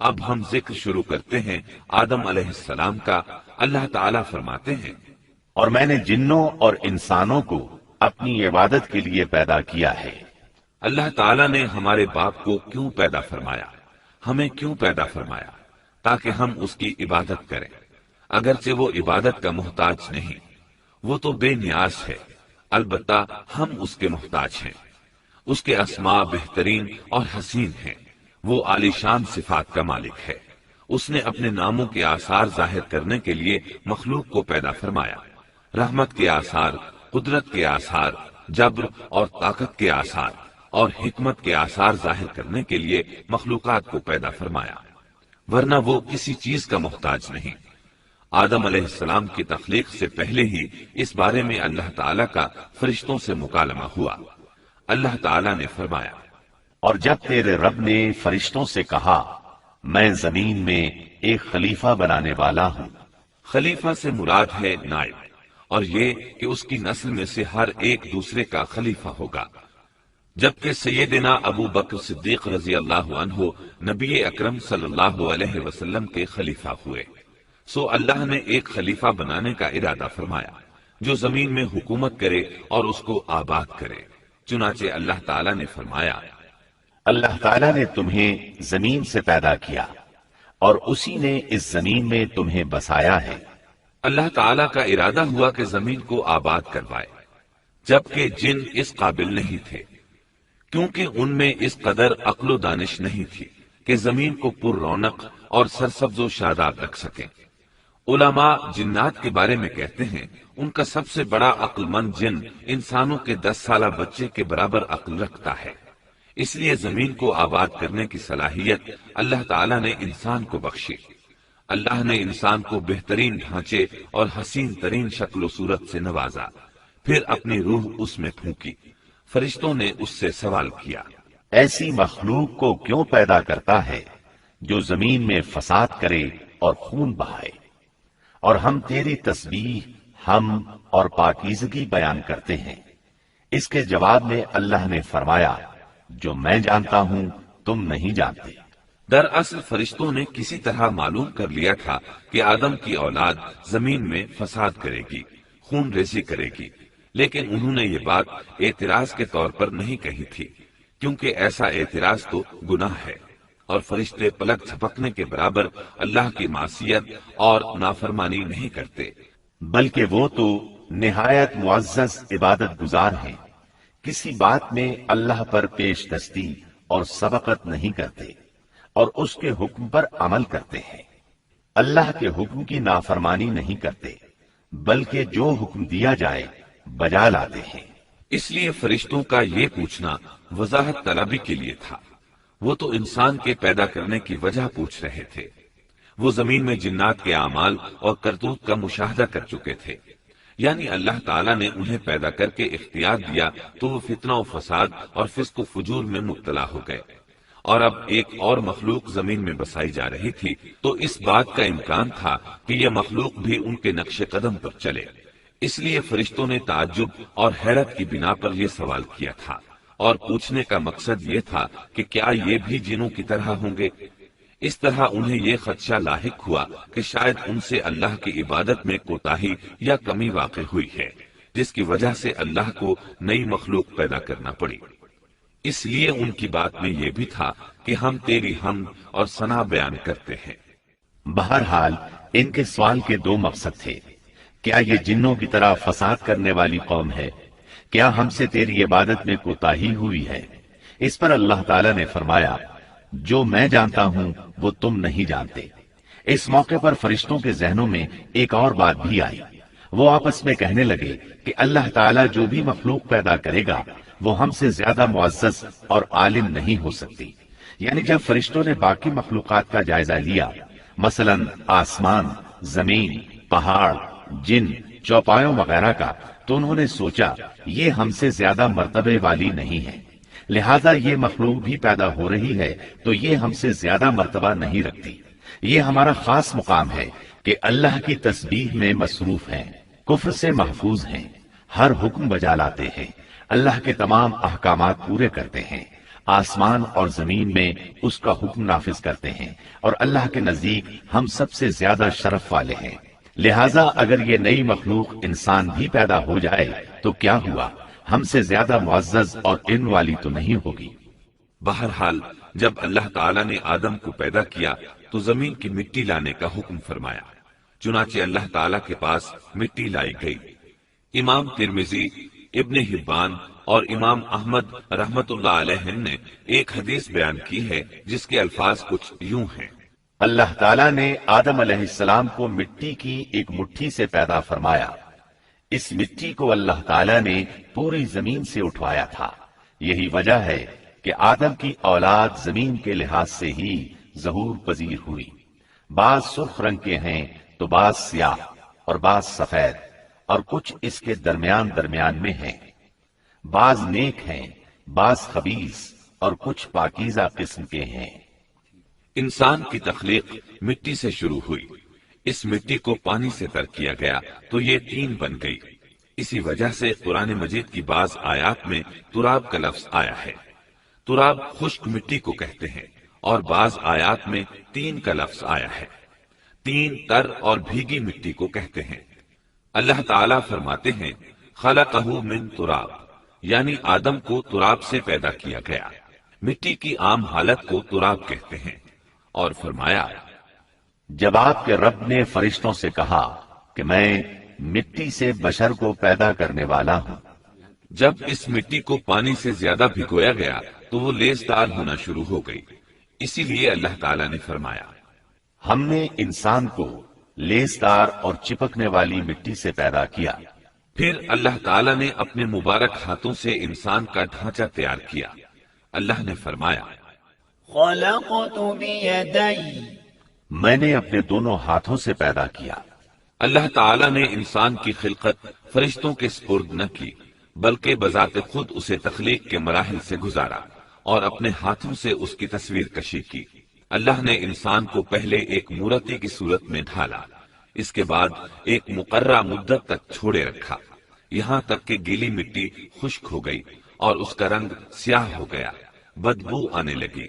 اب ہم ذکر شروع کرتے ہیں آدم علیہ السلام کا۔ اللہ تعالیٰ فرماتے ہیں، اور میں نے جنوں اور انسانوں کو اپنی عبادت کے لیے پیدا کیا ہے۔ اللہ تعالیٰ نے ہمارے باپ کو کیوں پیدا فرمایا، ہمیں کیوں پیدا فرمایا؟ تاکہ ہم اس کی عبادت کریں، اگرچہ وہ عبادت کا محتاج نہیں، وہ تو بے نیاز ہے، البتہ ہم اس کے محتاج ہیں۔ اس کے اسماء بہترین اور حسین ہیں، وہ عالی شان صفات کا مالک ہے۔ اس نے اپنے ناموں کے آثار ظاہر کرنے کے لیے مخلوق کو پیدا فرمایا، رحمت کے آثار، قدرت کے آثار، جبر اور طاقت کے آثار اور حکمت کے آثار ظاہر کرنے کے لیے مخلوقات کو پیدا فرمایا، ورنہ وہ کسی چیز کا محتاج نہیں۔ آدم علیہ السلام کی تخلیق سے پہلے ہی اس بارے میں اللہ تعالیٰ کا فرشتوں سے مکالمہ ہوا۔ اللہ تعالیٰ نے فرمایا، اور جب تیرے رب نے فرشتوں سے کہا میں زمین میں ایک خلیفہ بنانے والا ہوں۔ خلیفہ سے مراد ہے نائب، اور یہ کہ اس کی نسل میں سے ہر ایک دوسرے کا خلیفہ ہوگا۔ جبکہ سیدنا ابو بکر صدیق رضی اللہ عنہ نبی اکرم صلی اللہ علیہ وسلم کے خلیفہ ہوئے، سو اللہ نے ایک خلیفہ بنانے کا ارادہ فرمایا جو زمین میں حکومت کرے اور اس کو آباد کرے۔ چنانچہ اللہ تعالیٰ نے فرمایا، اللہ تعالیٰ نے تمہیں زمین سے پیدا کیا اور اسی نے اس زمین میں تمہیں بسایا ہے۔ اللہ تعالیٰ کا ارادہ ہوا کہ زمین کو آباد کروائے، جبکہ جن اس قابل نہیں تھے، کیونکہ ان میں اس قدر عقل و دانش نہیں تھی کہ زمین کو پر رونق اور سرسبز و شاداب رکھ سکیں۔ علماء جنات کے بارے میں کہتے ہیں ان کا سب سے بڑا عقل مند جن انسانوں کے 10 سالہ بچے کے برابر عقل رکھتا ہے، اس لیے زمین کو آباد کرنے کی صلاحیت اللہ تعالیٰ نے انسان کو بخشی۔ اللہ نے انسان کو بہترین ڈھانچے اور حسین ترین شکل و صورت سے نوازا، پھر اپنی روح اس میں پھونکی۔ فرشتوں نے اس سے سوال کیا، ایسی مخلوق کو کیوں پیدا کرتا ہے جو زمین میں فساد کرے اور خون بہائے؟ اور ہم تیری تسبیح، حمد اور پاکیزگی بیان کرتے ہیں۔ اس کے جواب میں اللہ نے فرمایا، جو میں جانتا ہوں تم نہیں جانتے۔ دراصل فرشتوں نے کسی طرح معلوم کر لیا تھا کہ آدم کی اولاد زمین میں فساد کرے گی، خون ریزی کرے گی، لیکن انہوں نے یہ بات اعتراض کے طور پر نہیں کہی تھی، کیونکہ ایسا اعتراض تو گناہ ہے، اور فرشتے پلک جھپکنے کے برابر اللہ کی معصیت اور نافرمانی نہیں کرتے۔ بلکہ وہ تو نہایت معزز عبادت گزار ہیں، کسی بات میں اللہ پر پیش دستی اور سبقت نہیں کرتے، اور اس کے حکم پر عمل کرتے ہیں۔ اللہ کے حکم کی نافرمانی نہیں کرتے، بلکہ جو حکم دیا جائے بجا لاتے ہیں۔ اس لیے فرشتوں کا یہ پوچھنا وضاحت طلبی کے لیے تھا، وہ تو انسان کے پیدا کرنے کی وجہ پوچھ رہے تھے۔ وہ زمین میں جنات کے اعمال اور کرتوت کا مشاہدہ کر چکے تھے، یعنی اللہ تعالیٰ نے انہیں پیدا کر کے اختیار دیا تو وہ فتنہ و فساد اور فسق و فجور میں مبتلا ہو گئے، اور اب ایک اور مخلوق زمین میں بسائی جا رہی تھی، تو اس بات کا امکان تھا کہ یہ مخلوق بھی ان کے نقش قدم پر چلے۔ اس لیے فرشتوں نے تعجب اور حیرت کی بنا پر یہ سوال کیا تھا، اور پوچھنے کا مقصد یہ تھا کہ کیا یہ بھی جنوں کی طرح ہوں گے؟ اس طرح انہیں یہ خدشہ لاحق ہوا کہ شاید ان سے اللہ کی عبادت میں کوتاہی یا کمی واقع ہوئی ہے، جس کی وجہ سے اللہ کو نئی مخلوق پیدا کرنا پڑی۔ اس لیے ان کی بات میں یہ بھی تھا کہ ہم تیری حمد اور ثنا بیان کرتے ہیں۔ بہرحال ان کے سوال کے دو مقصد تھے، کیا یہ جنوں کی طرح فساد کرنے والی قوم ہے؟ کیا ہم سے تیری عبادت میں کوتاہی ہوئی ہے؟ اس پر اللہ تعالیٰ نے فرمایا، جو میں جانتا ہوں وہ تم نہیں جانتے۔ اس موقع پر فرشتوں کے ذہنوں میں ایک اور بات بھی آئی، وہ آپس میں کہنے لگے کہ اللہ تعالیٰ جو بھی مخلوق پیدا کرے گا وہ ہم سے زیادہ معزز اور عالم نہیں ہو سکتی۔ یعنی جب فرشتوں نے باقی مخلوقات کا جائزہ لیا، مثلا آسمان، زمین، پہاڑ، جن، چوپایوں وغیرہ کا، تو انہوں نے سوچا یہ ہم سے زیادہ مرتبے والی نہیں ہے، لہذا یہ مخلوق بھی پیدا ہو رہی ہے تو یہ ہم سے زیادہ مرتبہ نہیں رکھتی۔ یہ ہمارا خاص مقام ہے کہ اللہ کی تسبیح میں مصروف ہیں، کفر سے محفوظ ہیں، ہر حکم بجا لاتے ہیں، اللہ کے تمام احکامات پورے کرتے ہیں، آسمان اور زمین میں اس کا حکم نافذ کرتے ہیں، اور اللہ کے نزدیک ہم سب سے زیادہ شرف والے ہیں۔ لہذا اگر یہ نئی مخلوق انسان بھی پیدا ہو جائے تو کیا ہوا، ہم سے زیادہ معزز اور علم والی تو نہیں ہوگی۔ بہرحال جب اللہ تعالیٰ نے آدم کو پیدا کیا تو زمین کی مٹی لانے کا حکم فرمایا، چنانچہ اللہ تعالیٰ کے پاس مٹی لائی گئی۔ امام ترمذی، ابن حبان اور امام احمد رحمت اللہ علیہ نے ایک حدیث بیان کی ہے جس کے الفاظ کچھ یوں ہیں: اللہ تعالیٰ نے آدم علیہ السلام کو مٹی کی ایک مٹھی سے پیدا فرمایا، اس مٹی کو اللہ تعالیٰ نے پوری زمین سے اٹھوایا تھا۔ یہی وجہ ہے کہ آدم کی اولاد زمین کے لحاظ سے ہی ظہور پذیر ہوئی۔ بعض سرخ رنگ کے ہیں تو بعض سیاہ اور بعض سفید، اور کچھ اس کے درمیان میں ہیں۔ بعض نیک ہیں، بعض خبیث، اور کچھ پاکیزہ قسم کے ہیں۔ انسان کی تخلیق مٹی سے شروع ہوئی، اس مٹی کو پانی سے تر کیا گیا تو یہ طین بن گئی۔ اسی وجہ سے قرآن مجید کی بعض آیات میں تراب کا لفظ آیا ہے۔ تراب خشک مٹی کو کہتے ہیں، اور بعض آیات میں طین کا لفظ آیا ہے۔ طین تر اور بھیگی مٹی کو کہتے ہیں۔ اللہ تعالیٰ فرماتے ہیں خلقہ من تراب، یعنی آدم کو تراب سے پیدا کیا گیا۔ مٹی کی عام حالت کو تراب کہتے ہیں، اور فرمایا جب آپ کے رب نے فرشتوں سے کہا کہ میں مٹی سے بشر کو پیدا کرنے والا ہوں، جب اس مٹی کو پانی سے زیادہ بھگویا گیا تو وہ لیسدار ہونا شروع ہو گئی، اسی لیے اللہ تعالیٰ نے فرمایا ہم نے انسان کو لیسدار اور چپکنے والی مٹی سے پیدا کیا۔ پھر اللہ تعالیٰ نے اپنے مبارک ہاتھوں سے انسان کا ڈھانچہ تیار کیا۔ اللہ نے فرمایا خلقت بیدی، میں نے اپنے دونوں ہاتھوں سے پیدا کیا۔ اللہ تعالیٰ نے انسان کی خلقت فرشتوں کے سپرد نہ کی، بلکہ بذات خود اسے تخلیق کے مراحل سے گزارا اور اپنے ہاتھوں سے اس کی تصویر کشی کی۔ اللہ نے انسان کو پہلے ایک مورتی کی صورت میں ڈھالا، اس کے بعد ایک مقررہ مدت تک چھوڑے رکھا، یہاں تک کہ گیلی مٹی خشک ہو گئی اور اس کا رنگ سیاہ ہو گیا، بدبو آنے لگی،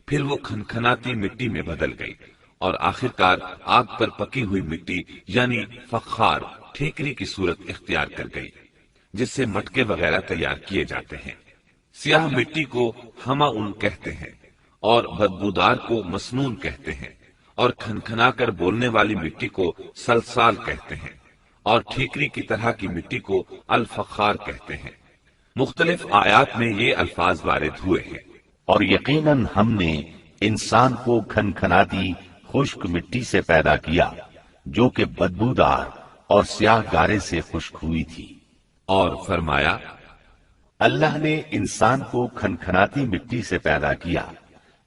پھر وہ کھنکھناتی مٹی میں بدل گئی، اور آخرکار آگ پر پکی ہوئی مٹی یعنی فخار ٹھیکری کی صورت اختیار کر گئی، جس سے مٹکے وغیرہ تیار کیے جاتے ہیں۔ سیاہ مٹی کو ہماؤن کہتے ہیں، اور بدبودار کو مسنون کہتے ہیں، اور کھنکھنا کر بولنے والی مٹی کو سلسال کہتے ہیں، اور ٹھیکری کی طرح کی مٹی کو الفخار کہتے ہیں۔ مختلف آیات میں یہ الفاظ وارد ہوئے ہیں۔ اور یقیناً ہم نے انسان کو کھنکھناتی خشک مٹی سے پیدا کیا جو کہ بدبودار اور سیاہ گارے سے خشک ہوئی تھی۔ اور فرمایا اللہ نے انسان کو کھنکھناتی مٹی سے پیدا کیا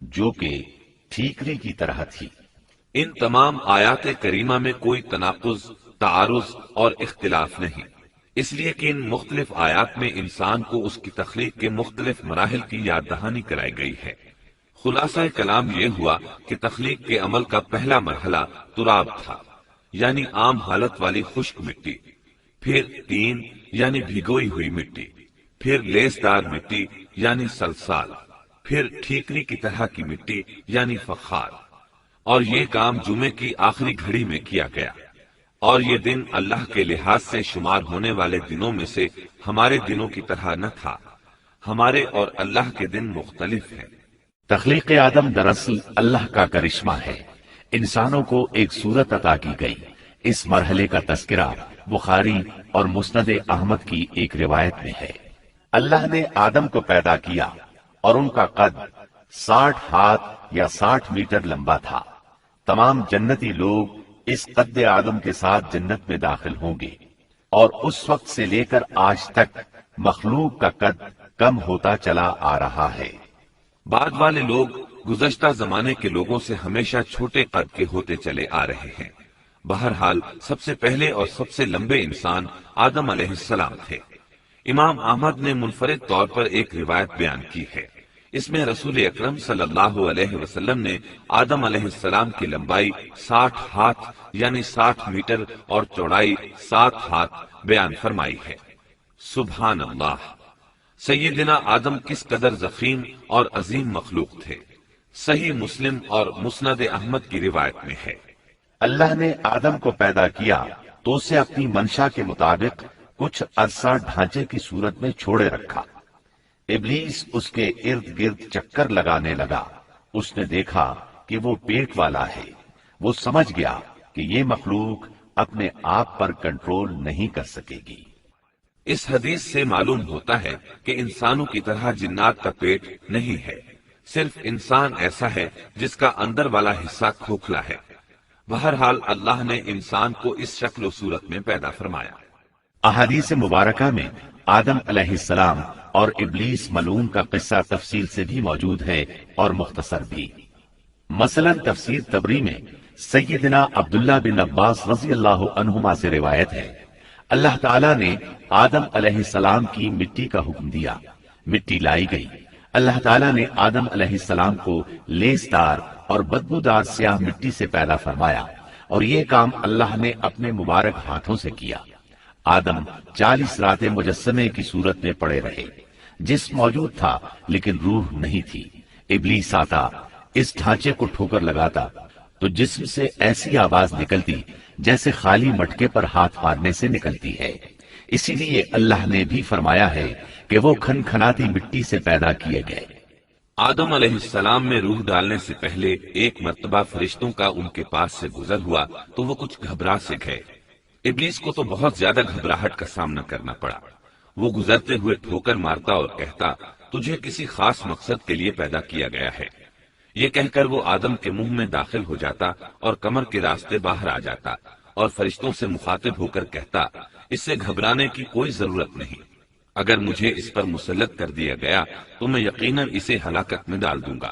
جو کہ ٹھیکری کی طرح تھی۔ ان تمام آیات کریمہ میں کوئی تناقض، تعارض اور اختلاف نہیں، اس لیے کہ ان مختلف آیات میں انسان کو اس کی تخلیق کے مختلف مراحل کی یاد دہانی کرائی گئی ہے۔ خلاصہ کلام یہ ہوا کہ تخلیق کے عمل کا پہلا مرحلہ تراب تھا، یعنی عام حالت والی خشک مٹی، پھر طین یعنی بھگوئی ہوئی مٹی، پھر لیسدار مٹی یعنی سلسال، پھر ٹھیکری کی طرح کی مٹی یعنی فخار، اور یہ کام جمعے کی آخری گھڑی میں کیا گیا۔ اور یہ دن اللہ کے لحاظ سے شمار ہونے والے دنوں میں سے ہمارے دنوں کی طرح نہ تھا، ہمارے اور اللہ کے دن مختلف ہیں۔ تخلیق آدم دراصل اللہ کا کرشمہ ہے، انسانوں کو ایک صورت عطا کی گئی۔ اس مرحلے کا تذکرہ بخاری اور مسند احمد کی ایک روایت میں ہے۔ اللہ نے آدم کو پیدا کیا اور ان کا قد 60 ہاتھ یا 60 میٹر لمبا تھا۔ تمام جنتی لوگ اس قد آدم کے ساتھ جنت میں داخل ہوں گے، اور اس وقت سے لے کر آج تک مخلوق کا قد کم ہوتا چلا آ رہا ہے۔ بعد والے لوگ گزشتہ زمانے کے لوگوں سے ہمیشہ چھوٹے قد کے ہوتے چلے آ رہے ہیں۔ بہرحال سب سے پہلے اور سب سے لمبے انسان آدم علیہ السلام تھے۔ امام احمد نے منفرد طور پر ایک روایت بیان کی ہے، اس میں رسول اکرم صلی اللہ علیہ وسلم نے آدم علیہ السلام کی لمبائی 60 ہاتھ یعنی 60 میٹر اور چوڑائی 7 ہاتھ بیان فرمائی ہے۔ سبحان اللہ، سیدنا آدم کس قدر ضخیم اور عظیم مخلوق تھے۔ صحیح مسلم اور مسند احمد کی روایت میں ہے، اللہ نے آدم کو پیدا کیا تو اسے اپنی منشا کے مطابق کچھ عرصہ ڈھانچے کی صورت میں چھوڑے رکھا۔ ابلیس اس کے ارد گرد چکر لگانے لگا۔ اس نے دیکھا کہ وہ پیٹ والا ہے۔ وہ سمجھ گیا کہ یہ مخلوق اپنے آپ پر کنٹرول نہیں کر سکے گی۔ اس حدیث سے معلوم ہوتا ہے کہ انسانوں کی طرح جنات کا پیٹ نہیں ہے، صرف انسان ایسا ہے جس کا اندر والا حصہ کھوکھلا ہے۔ بہرحال اللہ نے انسان کو اس شکل و صورت میں پیدا فرمایا۔ احادیث مبارکہ میں آدم علیہ السلام اور ابلیس ملعون کا قصہ تفصیل سے بھی موجود ہے اور مختصر بھی۔ مثلا تفسیر تبری میں سیدنا عبداللہ بن عباس رضی اللہ عنہما سے روایت ہے، اللہ تعالیٰ نے آدم علیہ السلام کی مٹی کا حکم دیا، مٹی لائی گئی۔ اللہ تعالیٰ نے آدم علیہ السلام کو لیسدار اور بدبودار سیاہ مٹی سے پیدا فرمایا، اور یہ کام اللہ نے اپنے مبارک ہاتھوں سے کیا۔ آدم 40 راتیں مجسمے کی صورت میں پڑے رہے، جسم موجود تھا لیکن روح نہیں تھی۔ ابلیس آتا، اس ڈھانچے کو ٹھوکر لگاتا تو جسم سے ایسی آواز نکلتی جیسے خالی مٹکے پر ہاتھ مارنے سے نکلتی ہے۔ اسی لیے اللہ نے بھی فرمایا ہے کہ وہ کھنکھناتی مٹی سے پیدا کیے گئے۔ آدم علیہ السلام میں روح ڈالنے سے پہلے ایک مرتبہ فرشتوں کا ان کے پاس سے گزر ہوا تو وہ کچھ گھبرا سے گئے۔ ابلیس کو تو بہت زیادہ گھبراہٹ کا سامنا کرنا پڑا۔ وہ گزرتے ہوئے ٹھوکر مارتا اور کہتا، تجھے کسی خاص مقصد کے لیے پیدا کیا گیا ہے۔ یہ کہہ کر وہ آدم کے منہ میں داخل ہو جاتا اور کمر کے راستے باہر آ جاتا اور فرشتوں سے مخاطب ہو کر کہتا، اس سے گھبرانے کی کوئی ضرورت نہیں۔ اگر مجھے اس پر مسلط کر دیا گیا تو میں یقیناً اسے ہلاکت میں ڈال دوں گا،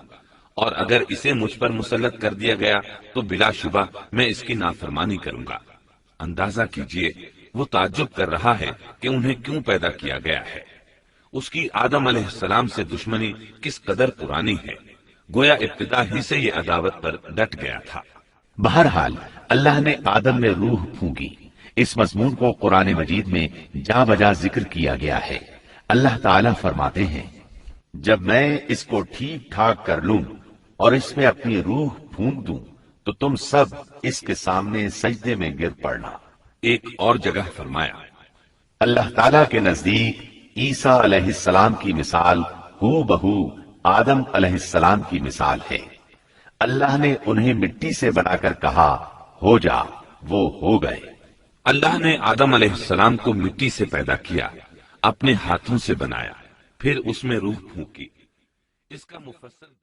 اور اگر اسے مجھ پر مسلط کر دیا گیا تو بلا شبہ میں اس کی نافرمانی کروں گا۔ اندازہ کیجئے وہ تعجب کر رہا ہے کہ انہیں کیوں پیدا کیا گیا ہے۔ اس کی آدم علیہ السلام سے دشمنی کس قدر پرانی ہے، گویا ابتدا ہی سے یہ عداوت پر ڈٹ گیا تھا۔ بہرحال اللہ نے آدم میں روح پھونکی۔ اس مضمون کو قرآن مجید میں جا بجا ذکر کیا گیا ہے۔ اللہ تعالیٰ فرماتے ہیں، جب میں اس کو ٹھیک ٹھاک کر لوں اور اس میں اپنی روح پھونک دوں تو تم سب اس کے سامنے سجدے میں گر پڑنا۔ ایک اور جگہ فرمایا، اللہ تعالیٰ کے نزدیک عیسیٰ علیہ السلام کی مثال ہو بہو آدم علیہ السلام کی مثال ہے۔ اللہ نے انہیں مٹی سے بنا کر کہا، ہو جا، وہ ہو گئے۔ اللہ نے آدم علیہ السلام کو مٹی سے پیدا کیا، اپنے ہاتھوں سے بنایا، پھر اس میں روح پھونکی۔ اس کا مفصل